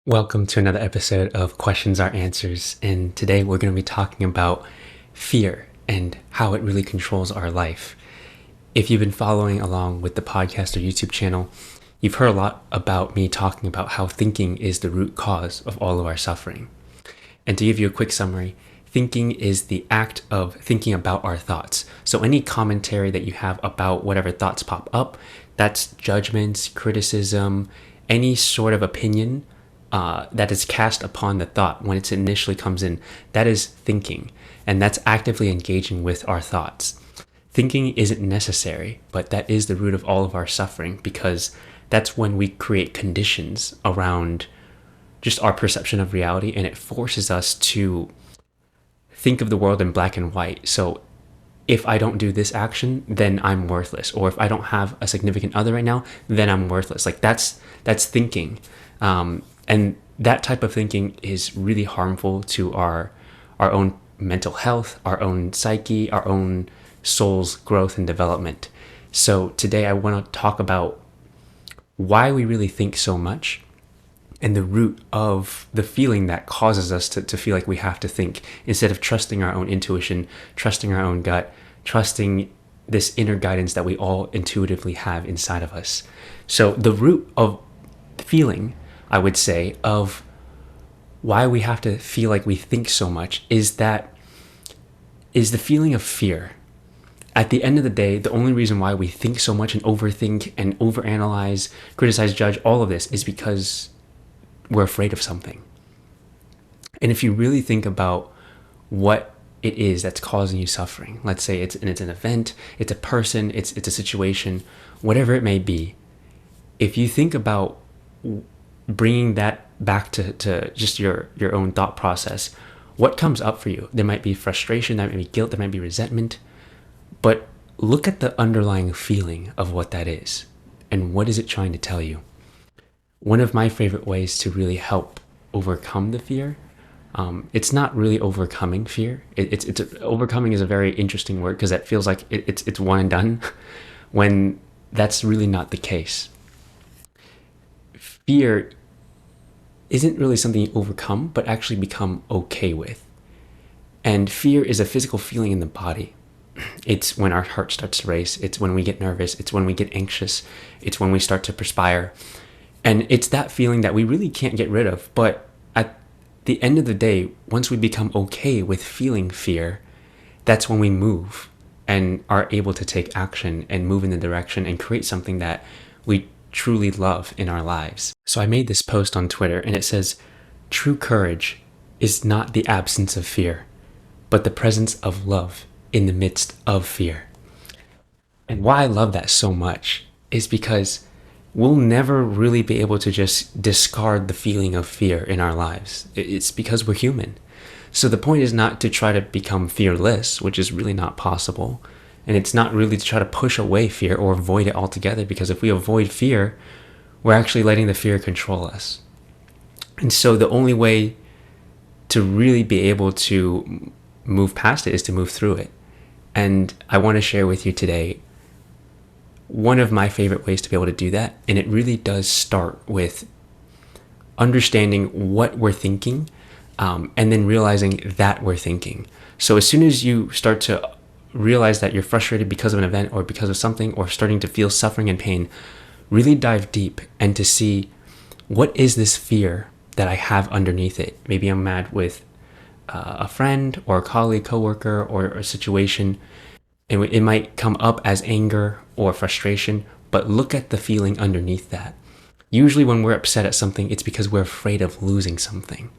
Welcome to another episode of Questions Are Answers, and today we're going to be talking about fear and how it really controls our life. If you've been following along with the podcast or YouTube channel, you've heard a lot about me talking about how thinking is the root cause of all of our suffering. And to give you a quick summary, thinking is the act of thinking about our thoughts. So any commentary that you have about whatever thoughts pop up, that's judgments, criticism, any sort of opinion that is cast upon the thought when it initially comes in, that is thinking, and that's actively engaging with our thoughts. Thinking isn't necessary, but that is the root of all of our suffering, because that's when we create conditions around just our perception of reality, and it forces us to think of the world in black and white. So if I don't do this action, then I'm worthless, or if I don't have a significant other right now, then I'm worthless. Like that's thinking. And that type of thinking is really harmful to our own mental health, our own psyche, our own soul's growth and development. So today I want to talk about why we really think so much and the root of the feeling that causes us to feel like we have to think instead of trusting our own intuition, trusting our own gut, trusting this inner guidance that we all intuitively have inside of us. So the root of feeling, I would say, of why we have to feel like we think so much is the feeling of fear. At the end of the day, the only reason why we think so much and overthink and overanalyze, criticize, judge, all of this is because we're afraid of something. And if you really think about what it is that's causing you suffering, let's say it's an event, it's a person, it's a situation, whatever it may be, if you think about bringing that back to just your own thought process, what comes up for you? There might be frustration, there might be guilt, there might be resentment, but look at the underlying feeling of what that is and what is it trying to tell you. One of my favorite ways to really help overcome the fear, it's not really overcoming fear. It's overcoming is a very interesting word because that feels like it's one and done when that's really not the case. Fear isn't really something you overcome, but actually become okay with. And fear is a physical feeling in the body. It's when our heart starts to race. It's when we get nervous. It's when we get anxious. It's when we start to perspire. And it's that feeling that we really can't get rid of. But at the end of the day, once we become okay with feeling fear, that's when we move and are able to take action and move in the direction and create something that we truly love in our lives. So I made this post on Twitter and it says, "True courage is not the absence of fear, but the presence of love in the midst of fear." And why I love that so much is because we'll never really be able to just discard the feeling of fear in our lives. It's because we're human. So the point is not to try to become fearless, which is really not possible. And it's not really to try to push away fear or avoid it altogether, because if we avoid fear, we're actually letting the fear control us. And so the only way to really be able to move past it is to move through it. And I want to share with you today one of my favorite ways to be able to do that. And it really does start with understanding what we're thinking, and then realizing that we're thinking. So as soon as you start to realize that you're frustrated because of an event or because of something, or starting to feel suffering and pain, really dive deep and to see, what is this fear that I have underneath it? Maybe I'm mad with a friend or a colleague, coworker, or a situation. And it might come up as anger or frustration, but look at the feeling underneath that. Usually when we're upset at something, it's because we're afraid of losing something.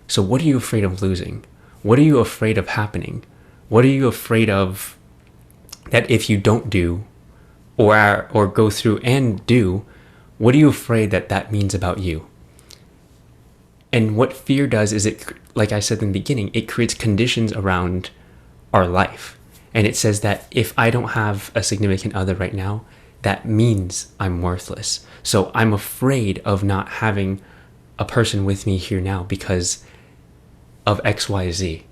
So what are you afraid of losing? What are you afraid of happening? What are you afraid of that if you don't do or go through and do, what are you afraid that that means about you? And what fear does is it, like I said in the beginning, it creates conditions around our life. And it says that if I don't have a significant other right now, that means I'm worthless. So I'm afraid of not having a person with me here now because of XYZ.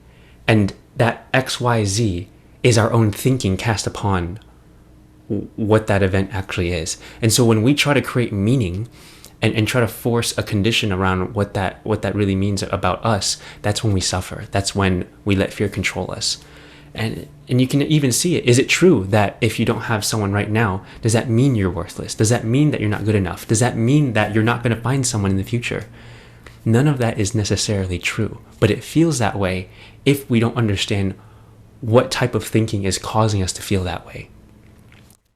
And that XYZ is our own thinking cast upon what that event actually is. And so when we try to create meaning and try to force a condition around what that really means about us, that's when we suffer. That's when we let fear control us. And you can even see it. Is it true that if you don't have someone right now, does that mean you're worthless? Does that mean that you're not good enough? Does that mean that you're not going to find someone in the future? None of that is necessarily true, but it feels that way if we don't understand what type of thinking is causing us to feel that way.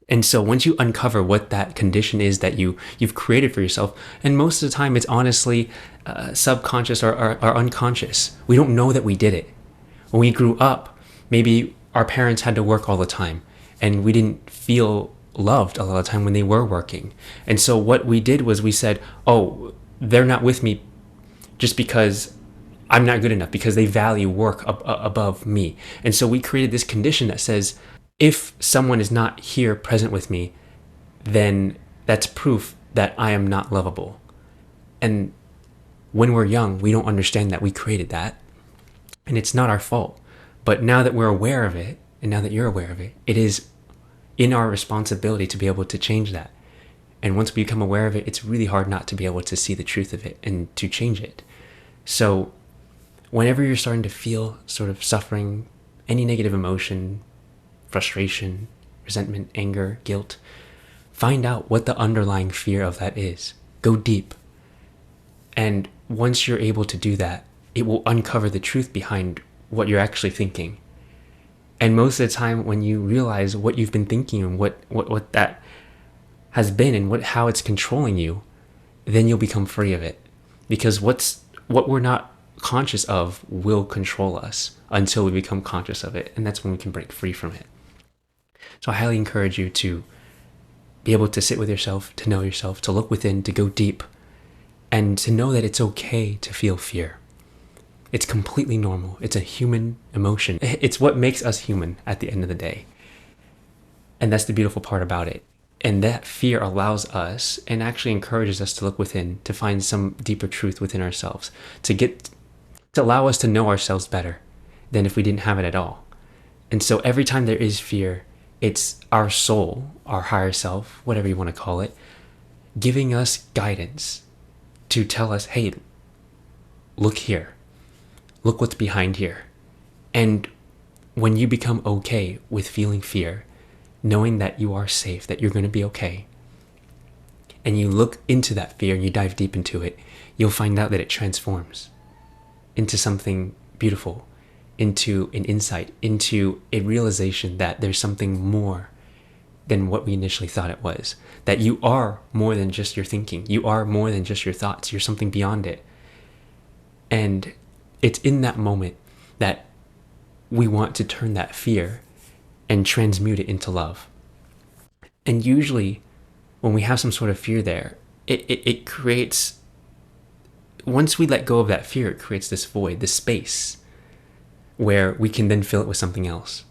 And so once you uncover what that condition is that you've created for yourself, and most of the time it's honestly subconscious or unconscious. We don't know that we did it. When we grew up, maybe our parents had to work all the time and we didn't feel loved a lot of the time when they were working. And so what we did was we said, oh, they're not with me just because I'm not good enough, because they value work above me. And so we created this condition that says, if someone is not here present with me, then that's proof that I am not lovable. And when we're young, we don't understand that we created that. And it's not our fault. But now that we're aware of it, and now that you're aware of it, it is in our responsibility to be able to change that. And once we become aware of it, it's really hard not to be able to see the truth of it and to change it. So whenever you're starting to feel sort of suffering, any negative emotion, frustration, resentment, anger, guilt, find out what the underlying fear of that is. Go deep. And once you're able to do that, it will uncover the truth behind what you're actually thinking. And most of the time when you realize what you've been thinking and what that has been and how it's controlling you, then you'll become free of it. Because what we're not conscious of will control us until we become conscious of it. And that's when we can break free from it. So I highly encourage you to be able to sit with yourself, to know yourself, to look within, to go deep, and to know that it's okay to feel fear. It's completely normal. It's a human emotion. It's what makes us human at the end of the day. And that's the beautiful part about it. And that fear allows us and actually encourages us to look within, to find some deeper truth within ourselves, to allow us to know ourselves better than if we didn't have it at all. And so every time there is fear, it's our soul, our higher self, whatever you want to call it, giving us guidance to tell us, hey, look here. Look what's behind here. And when you become okay with feeling fear, knowing that you are safe, that you're going to be okay, and you look into that fear and you dive deep into it, you'll find out that it transforms into something beautiful, into an insight, into a realization that there's something more than what we initially thought it was. That you are more than just your thinking. You are more than just your thoughts. You're something beyond it. And it's in that moment that we want to turn that fear and transmute it into love. And usually when we have some sort of fear there, it creates, once we let go of that fear, it creates this void, this space where we can then fill it with something else.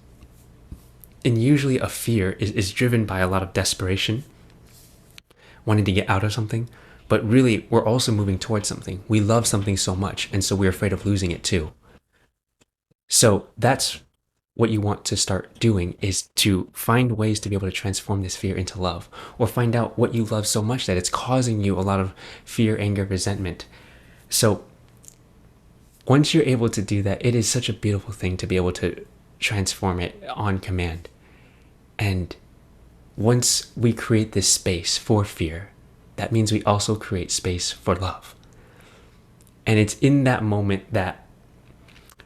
And usually a fear is driven by a lot of desperation, wanting to get out of something, but really we're also moving towards something. We love something so much, and so we're afraid of losing it too. So that's what you want to start doing, is to find ways to be able to transform this fear into love, or find out what you love so much that it's causing you a lot of fear, anger, resentment. So once you're able to do that, it is such a beautiful thing to be able to transform it on command. And once we create this space for fear, that means we also create space for love. And it's in that moment that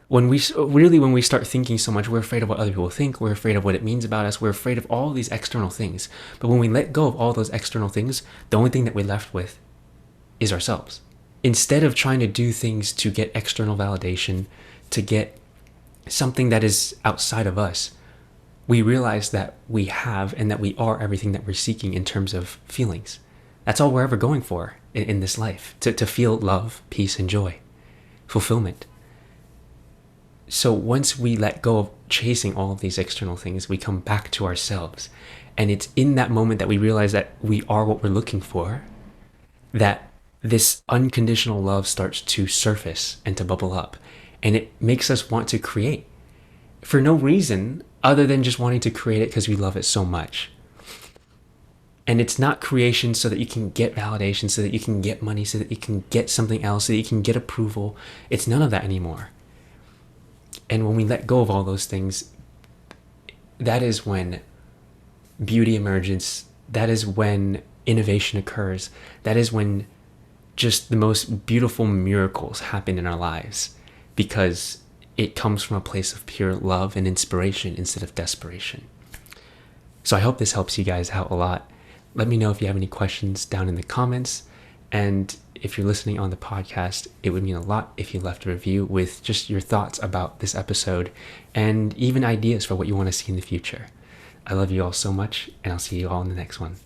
when we start thinking so much, we're afraid of what other people think, we're afraid of what it means about us, we're afraid of all these external things. But when we let go of all those external things, the only thing that we're left with is ourselves. Instead of trying to do things to get external validation, to get something that is outside of us, we realize that we have and that we are everything that we're seeking in terms of feelings. That's all we're ever going for in this life, to feel love, peace, and joy, fulfillment. So once we let go of chasing all of these external things, we come back to ourselves. And it's in that moment that we realize that we are what we're looking for, that this unconditional love starts to surface and to bubble up. And it makes us want to create for no reason other than just wanting to create it because we love it so much. And it's not creation so that you can get validation, so that you can get money, so that you can get something else, so that you can get approval. It's none of that anymore. And when we let go of all those things, that is when beauty emerges. That is when innovation occurs. That is when just the most beautiful miracles happen in our lives, because it comes from a place of pure love and inspiration instead of desperation. So I hope this helps you guys out a lot. Let me know if you have any questions down in the comments. And if you're listening on the podcast, it would mean a lot if you left a review with just your thoughts about this episode and even ideas for what you want to see in the future. I love you all so much, and I'll see you all in the next one.